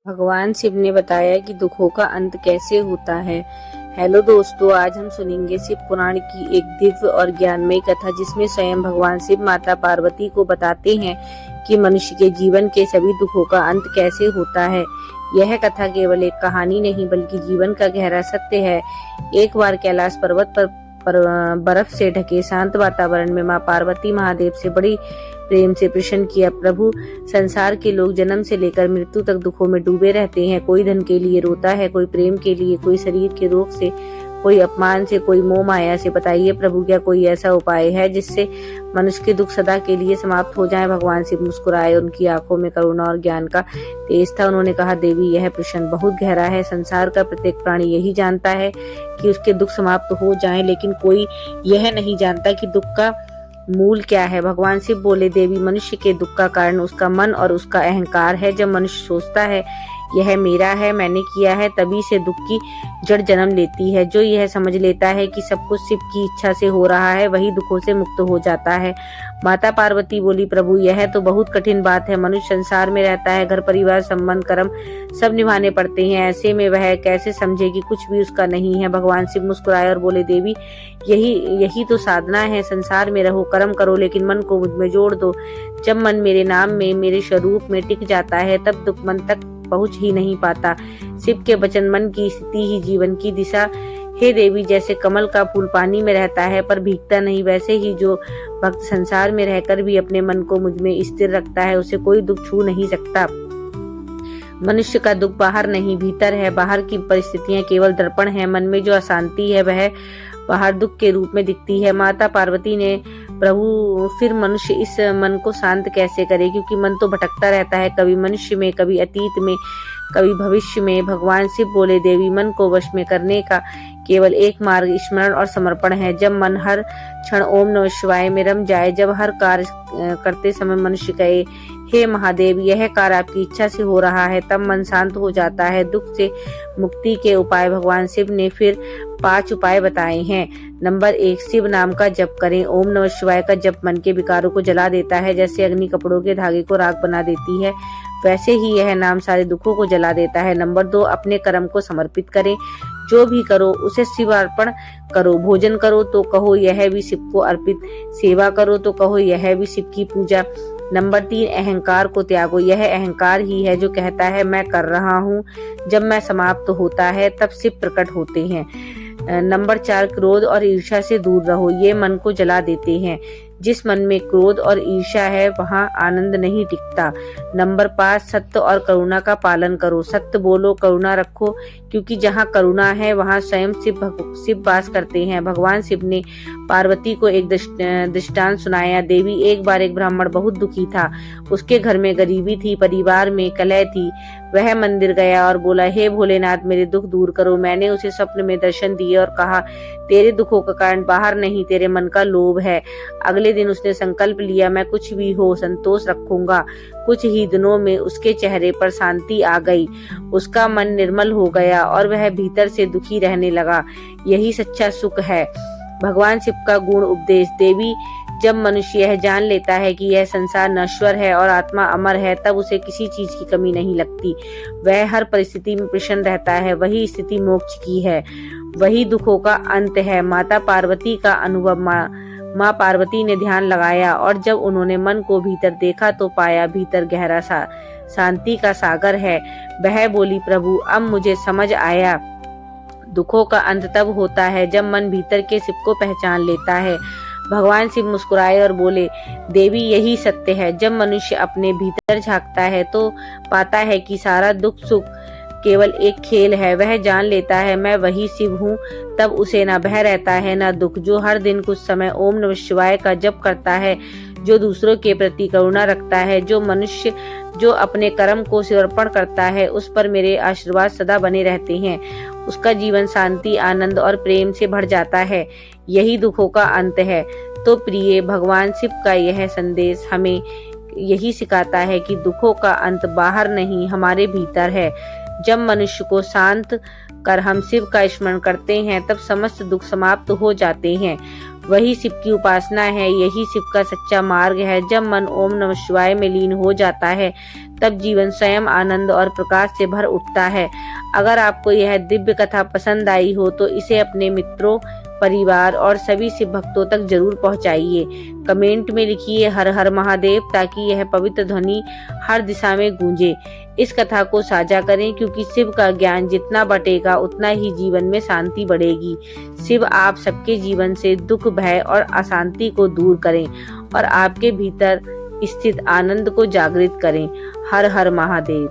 भगवान शिव ने बताया कि दुखों का अंत कैसे होता है। हेलो दोस्तों, आज हम सुनेंगे शिव पुराण की एक दिव्य और ज्ञानमयी कथा, जिसमें स्वयं भगवान शिव माता पार्वती को बताते हैं कि मनुष्य के जीवन के सभी दुखों का अंत कैसे होता है। यह कथा केवल एक कहानी नहीं, बल्कि जीवन का गहरा सत्य है। एक बार कैलाश पर्वत पर बर्फ से ढके शांत वातावरण में माँ पार्वती महादेव से बड़ी प्रेम से प्रश्न किया, प्रभु, संसार के लोग जन्म से लेकर मृत्यु तक दुखों में डूबे रहते हैं। कोई धन के लिए रोता है, कोई प्रेम के लिए, कोई शरीर के रोग से, कोई अपमान से, कोई मोह माया से। बताइए प्रभु, क्या कोई ऐसा उपाय है जिससे मनुष्य के दुख सदा के लिए समाप्त हो जाएं? भगवान शिव मुस्कुराए, उनकी आंखों में करुणा और ज्ञान का तेज था। उन्होंने कहा, देवी, यह प्रश्न बहुत गहरा है। संसार का प्रत्येक प्राणी यही जानता है कि उसके दुख समाप्त हो जाएं, लेकिन कोई यह नहीं जानता कि दुख का मूल क्या है। भगवान शिव बोले, देवी, मनुष्य के दुख का कारण उसका मन और उसका अहंकार है। जब मनुष्य सोचता है यह मेरा है, मैंने किया है, तभी से दुख की जड़ जन्म लेती है। जो यह समझ लेता है कि सब कुछ शिव की इच्छा से हो रहा है, वही दुखों से मुक्त हो जाता है। माता पार्वती बोली, प्रभु, यह तो बहुत कठिन बात है। मनुष्य संसार में रहता है, घर परिवार संबंध कर्म सब निभाने पड़ते हैं। ऐसे में वह कैसे समझे कि कुछ भी उसका नहीं है। भगवान शिव मुस्कुराए और बोले, देवी, यही तो साधना है। संसार में रहो, कर्म करो, लेकिन मन को मुझ में जोड़ दो। जब मन मेरे नाम में, मेरे स्वरूप में टिक जाता है, तब दुख मन तक पहुंच ही नहीं पाता। शिव के वचन मन की स्थिति ही जीवन की दिशा। हे देवी, जैसे कमल का फूल पानी में रहता है पर भीगता नहीं, वैसे ही जो भक्त संसार में रहकर भी अपने मन को मुझ में स्थिर रखता है, उसे कोई दुख छू नहीं सकता। मनुष्य का दुख बाहर नहीं, भीतर है। बाहर की परिस्थितियां केवल दर्पण है। मन में जो अशांति है, वह बाहर दुख के रूप में दिखती है। माता पार्वती ने, प्रभु, फिर मनुष्य इस मन को शांत कैसे करे? क्योंकि मन तो भटकता रहता है, कभी मनुष्य में, कभी अतीत में, कभी भविष्य में। भगवान शिव बोले, देवी, मन को वश में करने का केवल एक मार्ग स्मरण और समर्पण है। जब मन हर क्षण ओम नमः शिवाय में रम जाए, जब हर कार्य करते समय मनुष्य कहे, हे महादेव, यह कार्य आपकी इच्छा से हो रहा है, तब मन शांत हो जाता है। दुख से मुक्ति के उपाय भगवान शिव ने फिर 5 उपाय बताए हैं। नंबर 1, शिव नाम का जप करें। ओम नमः शिवाय का जप मन के विकारों को जला देता है। जैसे अग्नि कपड़ों के धागे को राख बना देती है, वैसे ही यह नाम सारे दुखों को जला देता है। नंबर 2, अपने कर्म को समर्पित करें। जो भी करो उसे शिव अर्पण करो। भोजन करो तो कहो यह भी शिव को अर्पित, सेवा करो तो कहो यह भी शिव की पूजा। नंबर 3, अहंकार को त्यागो। यह अहंकार ही है जो कहता है मैं कर रहा हूँ। जब मैं समाप्त होता है, तब शिव प्रकट होते हैं। नंबर 4, क्रोध और ईर्ष्या से दूर रहो। ये मन को जला देते हैं। जिस मन में क्रोध और ईर्ष्या है, वहाँ आनंद नहीं टिकता। नंबर 5, सत्य और करुणा का पालन करो। सत्य बोलो, करुणा रखो, क्योंकि जहाँ करुणा है, वहाँ स्वयं शिव वास करते हैं। भगवान शिव ने पार्वती को एक दृष्टांत सुनाया। देवी, एक बार एक ब्राह्मण बहुत दुखी था। उसके घर में गरीबी थी, परिवार में कलह थी। वह मंदिर गया और बोला, हे भोलेनाथ, मेरे दुख दूर करो। मैंने उसे स्वप्न में दर्शन दिए और कहा, तेरे दुखों का कारण बाहर नहीं, तेरे मन का लोभ है। अगले दिन उसने संकल्प लिया, मैं कुछ भी हो संतोष रखूंगा। कुछ ही दिनों में उसके चेहरे पर शांति आ गई। उसका मन निर्मल हो गया और वह भीतर से दुखी रहने लगा। यही सच्चा सुख है। भगवान शिव का गुण उपदेश। देवी, जब मनुष्य यह जान लेता है कि यह संसार नश्वर है और आत्मा अमर है, तब उसे किसी चीज की कमी नहीं लगती। वह हर परिस्थिति में प्रसन्न रहता है। वही स्थिति मोक्ष की है, वही दुखों का अंत है। माता पार्वती का अनुभव। माँ पार्वती ने ध्यान लगाया और जब उन्होंने मन को भीतर देखा तो पाया भीतर गहरा शांति का सागर है। वह बोली, प्रभु, अब मुझे समझ आया। दुखों का अंत तब होता है जब मन भीतर के शिव को पहचान लेता है। भगवान शिव मुस्कुराए और बोले, देवी, यही सत्य है। जब मनुष्य अपने भीतर झांकता है तो पाता है कि सारा दुख सुख केवल एक खेल है। वह जान लेता है मैं वही शिव हूँ, तब उसे न भय रहता है न दुख। जो हर दिन कुछ समय ओम नमः शिवाय का जप करता है, जो दूसरों के प्रति करुणा रखता है, जो अपने कर्म को समर्पण करता है, उस पर मेरे आशीर्वाद सदा बने रहते हैं। उसका जीवन शांति, आनंद और प्रेम से भर जाता है। यही दुखों का अंत है। तो प्रिय, भगवान शिव का यह संदेश हमें यही सिखाता है कि दुखों का अंत बाहर नहीं, हमारे भीतर है। जब मनुष्य को शांत कर हम शिव का स्मरण करते हैं, तब समस्त दुख समाप्त हो जाते हैं। वही शिव की उपासना है, यही शिव का सच्चा मार्ग है। जब मन ओम नमः शिवाय में लीन हो जाता है तब जीवन स्वयं आनंद और प्रकाश से भर उठता है। अगर आपको यह दिव्य कथा पसंद आई हो तो इसे अपने मित्रों, परिवार और सभी शिव भक्तों तक जरूर पहुंचाइए। कमेंट में लिखिए हर हर महादेव ताकि यह पवित्र ध्वनि हर दिशा में गूंजे। इस कथा को साझा करें क्योंकि शिव का ज्ञान जितना बटेगा उतना ही जीवन में शांति बढ़ेगी। शिव आप सबके जीवन से दुख, भय और अशांति को दूर करें और आपके भीतर स्थित आनंद को जागृत करें। हर हर महादेव।